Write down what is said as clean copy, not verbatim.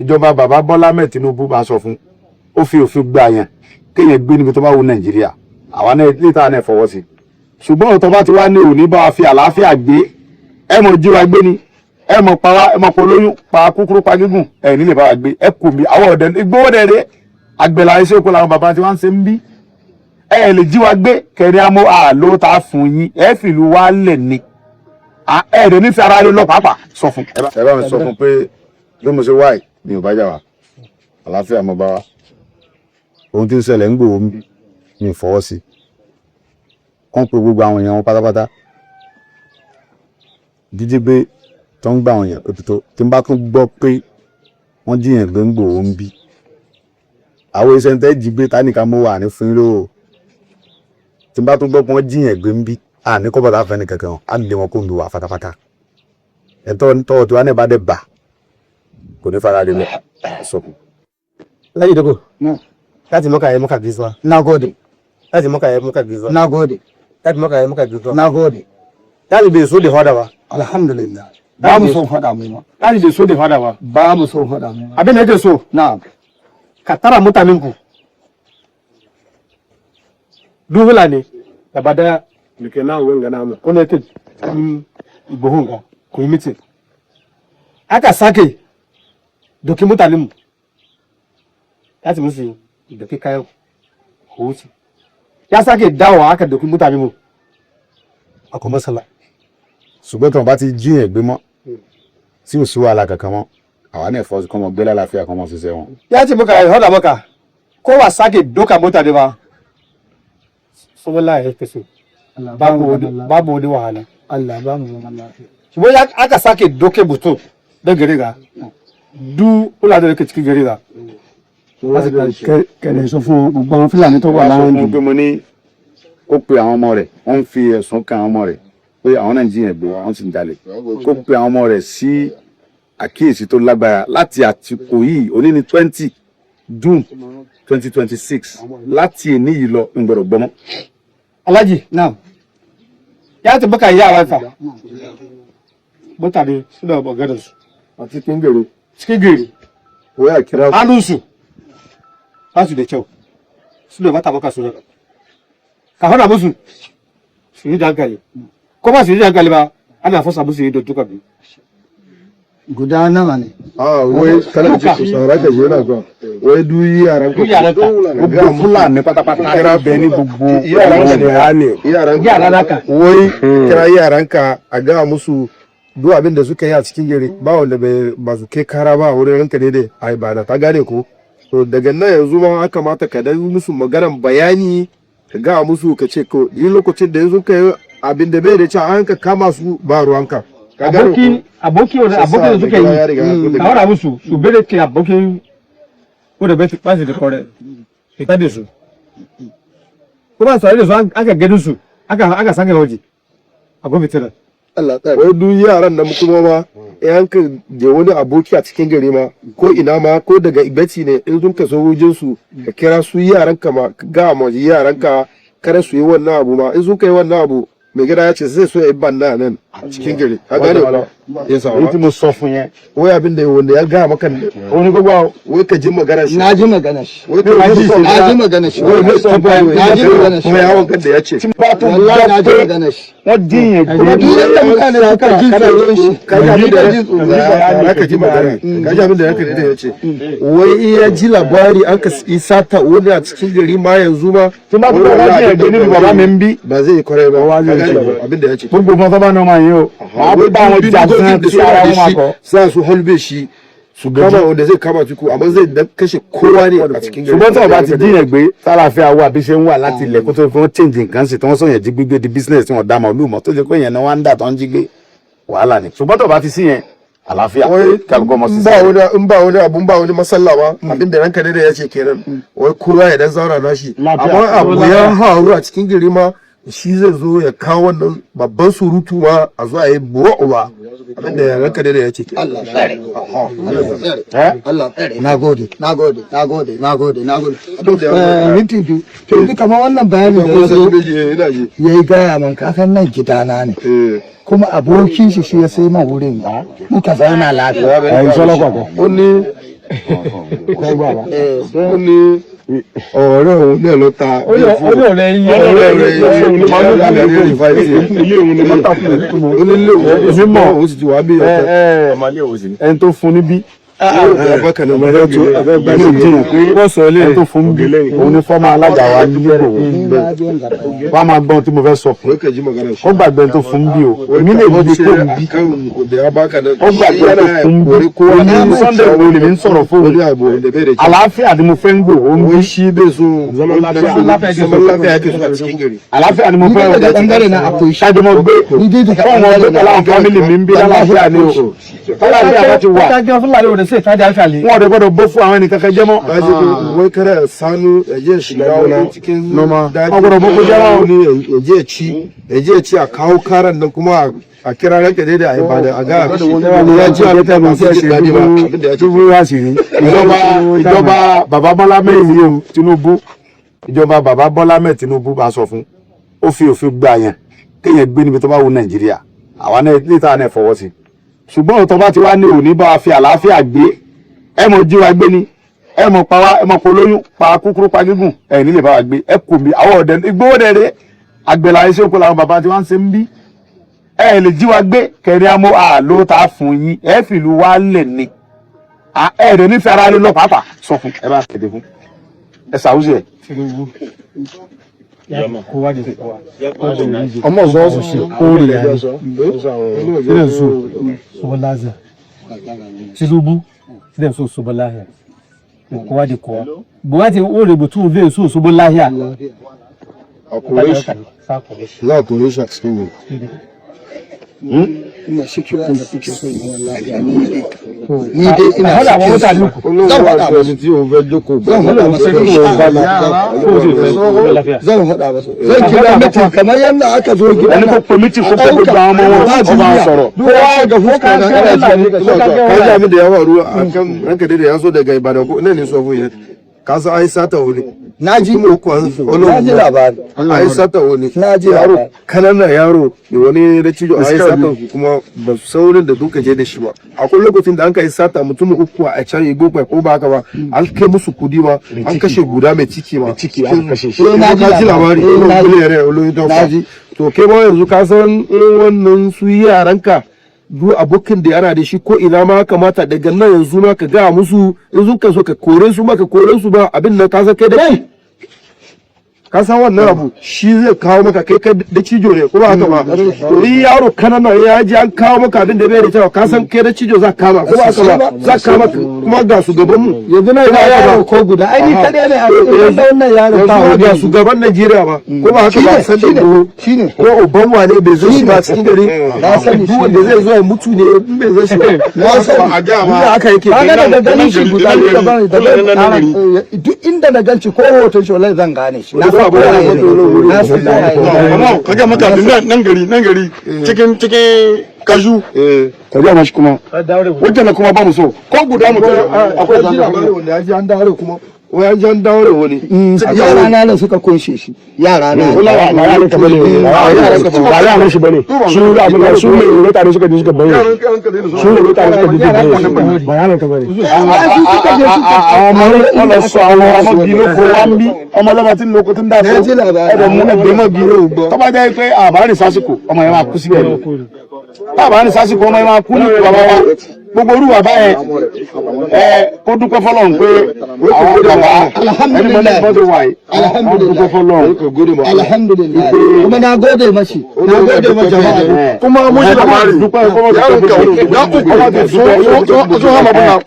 ìjọba bàbá Bọ́lá Ahmed Tinubu bá sọ fún ó fi òfin gbà yẹn kéèyàn gbé níbi tó bá wù Nàìjíríà àwa náà níta náà fọwọ́ sí ṣùgbọ́n ọ̀tọ̀ bá ti wá ní òní bá wa fi àlàáfíà gbé ẹ mọ̀ jí wa gbé ni ẹ mọ̀ pa wá ẹ mọ̀ polóyún pa kúkúrú pa gígùn ẹ nílé bá wa gbé ẹ kò mí àwọn ọ̀dẹ gbówó dẹ̀dẹ̀ àgbẹ̀là iṣẹ́ oko làwọn bàbá tí wọ́n ń ṣe ń bí ẹ lè jí wa gbé kẹrin amó àlọ́ ta fún yín ẹ fìlú wa lẹ̀ ni ẹ rẹ̀ nífẹ̀ẹ́ ara rẹ̀ lọ pàápàá sọ fún. ẹ bá mi sọ fún pé bí mo ṣe wáì mi ò bá jà wá àlàáfíà mo bá wa ohun tí ń ṣẹlẹ̀ ń gbòó mi ò fọwọ́ sí kàn pé gbogbo àwọn èèyàn wọn pátápátá dídí gbé tó ń gbà àwọn èèyàn pé tó tí n bá tún gbọ́ pé wọ́n jíyàn gbé ń gbòó ń bí àwọn iṣẹ́ tẹ́ jí gbé tánìkà mo wà ní fún yín lóò tí n bá tún gbọ́ pé wọ́n jíyàn gbé ń bí ní kọ́bọ̀ tá a fẹ́ ní kankan á lè wọn kó ń lu wà pátápátá ẹ̀tọ́ tọ́wọ́ tí wọ́n á bá dẹ̀ bà kò ní fara lè lọ sọkùn. Alhaji Dogo, láti mọ́kà yẹ mọ́kà gaisuwa. Nagode. Láti mọ́kà yẹ mọ́kà gaisuwa. Nagode. Láti mọ́kà yẹ mọ́kà gaisuwa. Nagode. Láti bai so da fada ba. Alhamdulillah. Ba mu son fada mu ma. Láti bai so da fada ba. Ba mu son fada mu. Abin da yake so. Na'am. Ka tara mutanen ku. Duhula ne. Gaba daya. Duke na wenga na mu. Kuna yake buhun ga. Ku yi mitin. Aka sake doki mutanen mu. Láti musu doki kayan hutu. Ya sake dawowa aka doki mutanen mu. Akwai matsala. Ṣùgbọ́n tí wọ́n bá ti jíyàn gbé mọ́ tí ò sí wàhálà kankan mọ́ àwa náà fọ́ kọ́mọ gbé lálàáfíà kọ́mọ ṣiṣẹ́ wọn. Ya ce muka hada maka kowa sake doka mota ne ba. Wallahi ya kaso. Babu wani wahala. Allah ba mu Allah. Shi ya aka sake doke mutum don gari ga. Du kula da yake cikin gari ga. Kẹ̀lẹ́ sọ fún gbogbo àwọn Fúlàní tó wà láwọn ìlú. Mo ní ó pe àwọn ọmọ rẹ̀ wọ́n ń fi ẹ̀sùn kan àwọn ọmọ rẹ̀ pé àwọn náà jíyàn gbé wọ́n sì ń jalè kó pe àwọn ọmọ rẹ̀ sí àkíyèsí tó lágbára láti àtìkò yìí òní ní 20 June 2026 láti èní yìí lọ ń gbọ́dọ̀ gbọ́mọ́. Alhaji náà ya ti baka yi a fa mutane suna magana su a cikin gari waya kira hannunsu ba su da kyau suna mata maka suna ka hana musu su yi dankali ko ba su yi dankali ba ana fasa musu yi duka biyu guda nawa ne wai kana ji su saura ka je na zuwa wai du yaran ka ga Fulani pátápátá kira beni gbogbo yaran ka wai kira yaran ka a ga musu duk abin da suka yi a cikin gari ba wanda ba su kai kara ba wurin ranka daidai ai ba da ta gane ko to daga nan yanzu ma aka mata ka da musu maganar bayani ka ga musu ka ce ko yi lokacin da yanzu ka yi abin da bai da cewa an ka kama su ba ruwanka aboki da suka yi ka wara musu su bere ke abokin wanda bai ba su da kore fita da su kuma su da su aka gani su aka sanga waje a gwamnati Allah ta wai duk yaran nan kuma ma in ka je wani aboki a cikin gari ma ko ina ma ko daga ibati ne in sun ka so wajen su ka kira su yaran ka ma ga ma yaran ka kare su yi wannan abu ma in sun kai wannan abu mai gida ya ce sai so ya banna nan a cikin gari ka gane ya sa wani mu so fun ya wai abin da wanda ya ga maka wani gaba wai ka ji magana shi na ji magana shi wai ka ji na ji magana shi wai so ba na ji magana shi kuma ya wanka da ya ce wallahi na ji magana shi wadin ya kuma duk yadda mutane suka ji tsoron shi ka ji abin da ka ji magana ka ji abin da ya ce wai iya ji labari an ka isa ta wani a cikin gari ma yanzu ma kuma ba ya gani ba men bi ba zai kware ba abin da ya ce gbogbo fún ọba náà máa yín o àwọn bá wọn jà sí ara wọn máa kọ sa su halbe shi su kama wanda zai kama tuku amma zai dan kashe kowa ne a cikin gari ṣùgbọ́n tí ọba ti dín yẹn gbé sálàáfíà wà bí ṣe ń wà láti ilẹ̀ kó tó fi wọ́n change nǹkan sí tí wọ́n sọ̀yàn jí gbígbé di business tí wọ́n dá màálù mọ́ tó ṣe pé yẹn náà wá ń dà tó ń jí gbé wàhálà ni ṣùgbọ́n tí ọba ti sí yẹn àlàáfíà kálukọ́ mọ́ sí in ba wani abun ba wani masalla ba abin da ranka ne da ya ce kenan wai kowa ya dan zauna na shi amma abu ya haru a cikin gari ma shi zai zo ya kawo wannan babban surutu ma a zo a yi buwa ba abinda ya ranka da ya ce Allah tsare Allah tsare nagode minti biyu to kamar wannan bayanin da ya yi gaya man kasan nan gidana ne kuma abokin shi ya sai man wurin muka zauna lafiya ó ní ó ní ọ̀rẹ́ òun náà ló ta ọ̀rẹ́ òun sì ti wá bí ẹni tó fún níbí wọ́n sọ ilé ẹni tó fún bí òun ní fọ́mà alága wa nílé wọ́n máa gbọ́n tí mo fẹ́ sọ fún ó gbàgbé ẹni tó fún bí o èmi lè gbé kó ń bí ó gbàgbé ẹni tó fún bí kó ní Sunday wo lèmi ń sọ̀rọ̀ fún àlàáfíà ni mo fẹ́ ń gbò ó ń bí sí bẹ́sù àlàáfíà ni mo fẹ́ ṣáàjú mo gbé fún wọn gbé pẹ̀lú àwọn fámìlì mi ń bí àlàáfíà ni o àlàáfíà bá ti wà wọn ọ̀dẹ̀ gbọ́dọ̀ bó fún àwọn ẹnìkan kan jẹ́ mọ́. wekere sanu eje shiga wani cikin daji wọn gbọ́dọ̀ bó kó jẹ́ mọ́. eje ci a kawo karan nan kuma a kira ranka dai da a yi ba da a ga ya ci a lita masu shi daɗi ba abinda ya ci wá sí rí ìjọba bàbá Bọ́lá mẹ́rin Tinubu ìjọba bàbá Bọ́lá mẹ́rin Tinubu bá sọ fún ó fi òfin gbà yẹn kéèyàn gbé níbi tó bá wù Nàìjíríà àwa náà níta náà fọwọ́ sí ṣùgbọ́n ọ̀tọ̀ bá ti wá ní òní bá fi àlàáfíà gbé ẹ mọ̀ jí wa gbé ni ẹ mọ̀ pa wá ẹ mọ̀ polóyún pa kúkúrú pa gígùn ẹ nílé bá wa gbé ẹ kò bí àwọn ọ̀dẹ ìgbówó dẹ̀rẹ̀ àgbẹ̀là iṣẹ́ oko làwọn bàbá tí wọ́n ń ṣe ń bí ẹ lè jí wa gbé kẹrin amó àló ta fún yín ẹ fìlú wa lẹ̀ ni ẹ rẹ̀ nífẹ̀ẹ́ ara lé lọ pàápàá sọ fún ẹ bá kéde fún ẹ ṣàwùjọ ẹ. ọmọ ọzọ ṣe kóòrè yàrá sílẹ̀ nsọ sọbọláza Tinubu sílẹ̀ nsọ sọbọláhìá kowa di kowa buwati o rebo tún vẹ́ nsọ sọbọláhìá za ku yi shi a cikin ina secure da kuke so ni dai ina hada wa mutane ku zan faɗa ba su ciwo bai joko zan faɗa ba sai zan faɗa ba zan kira mutum kamar yadda aka zo gida ẹni kò pèmítì kó pé gbogbo àwọn ọmọ wọn ọba sọ̀rọ̀. kowa ga fuska na ka ji abin da yawa ruwa a kan ranka da ya so daga Ibadan ko ne so fu yen ka san ai sata wuri naji mu ko naji labari ai sata wuri naji yaro kanana yaro da wani da cijo ai sata kuma ba saurin da duka je da shi ba akwai lokacin da an kai sata mutum uku a can yi gobe ko ba haka ba an kai musu kudi ma an kashe guda mai ciki ma ciki an kashe shi naji labari naji to kai ma yanzu ka san wannan su yaranka duk abokin da yana da shi ko ina ma kamata daga nan yanzu ma ka ga musu yanzu ka so ka kore su ma ka kore su ba abin nan ka san kai da kai ka san wannan abu shi zai kawo maka kai da cijo ne ko ba haka ba to ni yaro kanana ya ji an kawo maka abin da bai da cewa ka san kai da cijo za ka kama ko ba haka ba za ka kama kuma ga su gaban mu yanzu na ga yaro ko guda ai ni kadai ne a wannan yaro ba ga su gaban Najeriya ba ko ba haka ba san da shine ko Obama ne bai zo shi ba cikin gari na sani duk wanda zai zo ya mutu ne in bai zo shi ba na sani a ga ma haka yake kaga da ganin shi guda duk inda na ganci ko hoton shi wallahi zan gane shi na kaga maka nan gari cikin kaju ka ga mashi kuma wajen na kuma ba mu so ko guda mu akwai labari wanda ya ji an dawo kuma wai an ji an dawo da wani yara na ne suka kunshe shi yara na ba yaran ka bane ba yaran shi bane su da abin su ne ne tare suka ji suka bayyana su ne tare suka ji ba yaran ka bane ọmọ sọ àwọn ọmọ bínú kó wá ń bí ọmọ lọ́mọ tí ń lo kótó ń dà fún ẹ̀dọ̀ mú ẹgbẹ́ mọ́ bí tó bá jẹ́ pé àbárí sásìkò ọmọ yẹn máa kú síbẹ̀ ni àbárí sásìkò ọmọ yẹn máa kú ní bàbá wa gbogbo orú bàbá yẹn kó dúpẹ́ fọlọ́run pé àwọn bàbá ẹni mọ́ ní bọ́dọ̀ wà yìí kó dúpẹ́ fọlọ́run. alhamdulillah kuma na gode mashi kuma mun shi labari dúpẹ́ fọlọ́run yaron ka ya uku ọmọ tó dúpẹ́ fọlọ́run.